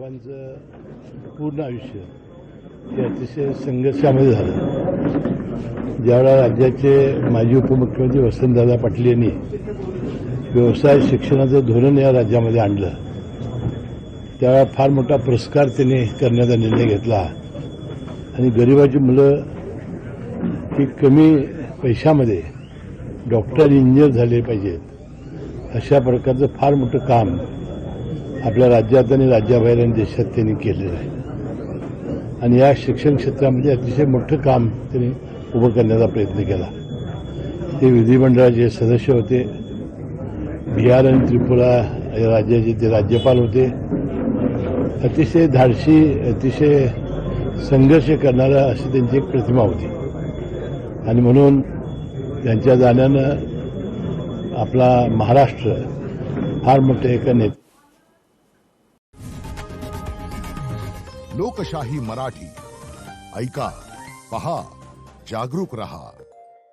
सर्वांचं पूर्ण आयुष्य हे अतिशय संघर्षामध्ये झालं. ज्यावेळेला राज्याचे माजी उपमुख्यमंत्री वसंतदादा पाटील यांनी व्यवसाय शिक्षणाचं धोरण या राज्यामध्ये आणलं, त्यावेळेला फार मोठा पुरस्कार त्यांनी करण्याचा निर्णय घेतला आणि गरिबाची मुलं ही कमी पैशामध्ये डॉक्टर इंजिनियर झाले पाहिजेत अशा प्रकारचं फार मोठं काम आपल्या राज्यात आणि राज्याबाहेर आणि देशात त्यांनी केलेलं आहे. आणि या शिक्षण क्षेत्रामध्ये अतिशय मोठं काम त्यांनी उभं करण्याचा प्रयत्न केला. ते विधिमंडळाचे सदस्य होते, बिहार आणि त्रिपुरा या राज्याचे ते राज्यपाल होते. अतिशय धाडसी, अतिशय संघर्ष करणारा अशी त्यांची एक प्रतिमा होती. आणि म्हणून त्यांच्या जाण्यानं आपला महाराष्ट्र फार मोठं एका नेते. लोकशाही मराठी ऐका, पहा, जागरूक रहा.